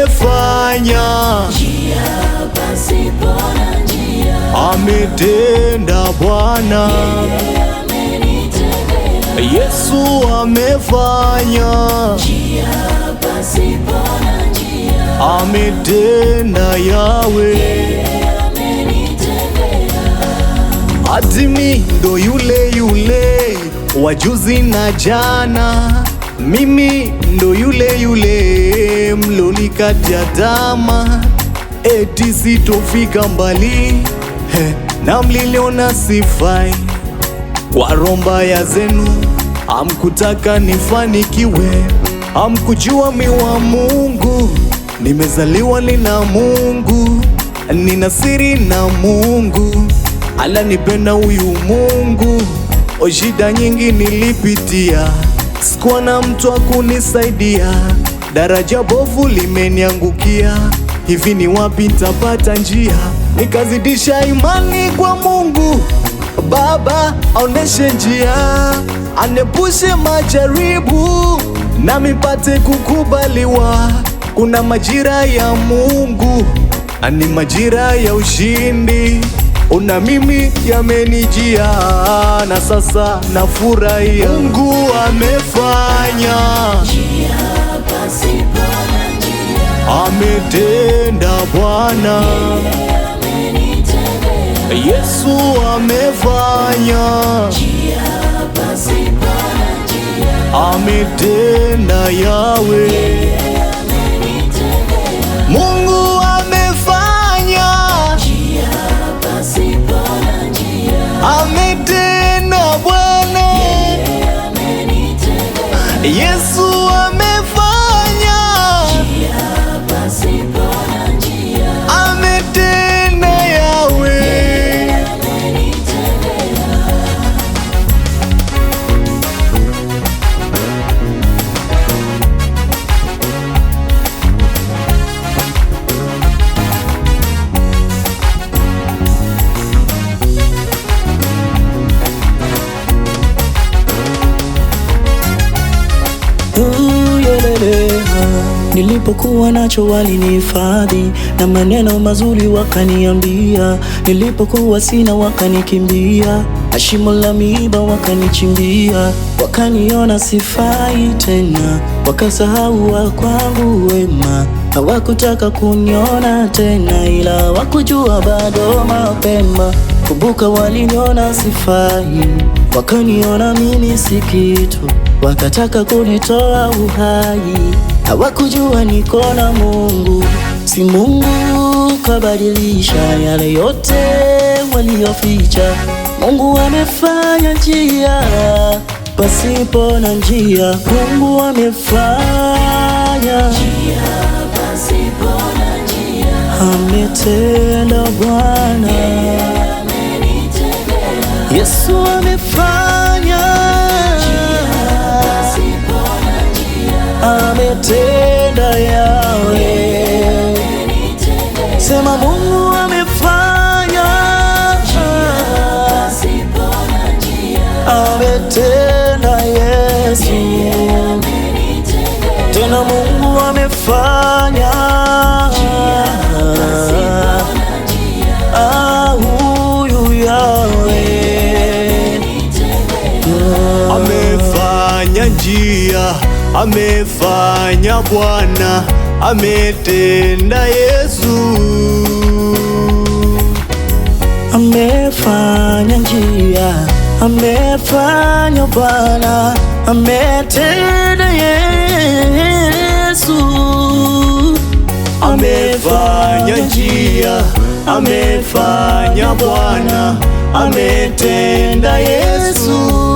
amefanya njia pasipo na njia. Ametenda Bwana, Yesu amefanya njia pasipo na njia. Ametenda Yawe, Adimi ndo yule yule wajuzi na jana, mimi ndo yule yule mlonikati ya dama, eti sitofika mbali na mliliona sifai. Kwa romba ya zenu hamkutaka nifanikiwe, hamkujua mi wa Mungu, nimezaliwa nina Mungu, nina siri na Mungu, ala nipenda huyu Mungu. Shida nyingi nilipitia, sikuwa na mtu wa kunisaidia, daraja bovu limeniangukia, hivi ni wapi nitapata njia? Nikazidisha imani kwa Mungu Baba, aoneshe njia, anepushe majaribu, nami pate kukubaliwa. Kuna majira ya Mungu, ani majira ya ushindi, una mimi yamenijia, na sasa nafurahia. Mungu amefanya Njia pasipo na njia. Ametenda Bwana, Yesu amefanya Njia pasipo na njia. Ametenda Yawe, Mungu amefanya Njia pasipo na njia. Ametenda Bwana, Yesu amefanya Njia pasipo na njia. Ametenda Yawe. Nilipokuwa nacho walinihifadhi, na maneno mazuri wakaniambia. Nilipokuwa sina wakanikimbia, na shimo la miiba wakanichimbia. Wakaniona sifai tena, wakasahau wa kwangu wema. Hawakutaka kuniona tena, ila wakujua bado mapema. Kumbuka waliniona sifai, wakaniona mimi si kitu, wakataka kunitoa uhai. Hawakujua niko na Mungu, si Mungu kabadilisha yale yote walioficha. Mungu amefanya njia pasipo na njia. Mungu amefanya Njia pasipo na njia. ametenda Bwana, Yesu amefanya Pasipo na njia. ametenda Yawe. Sema Mungu amefanya Pasipo na njia. ametenda Yesu. Tena Mungu amefanya huyu Yawe Amefanya njia, amefanya Bwana, ametenda Yesu. amefanya njia, amefanya Bwana, ametenda Yesu. Amefanya njia, amefanya Bwana, ametenda Yesu.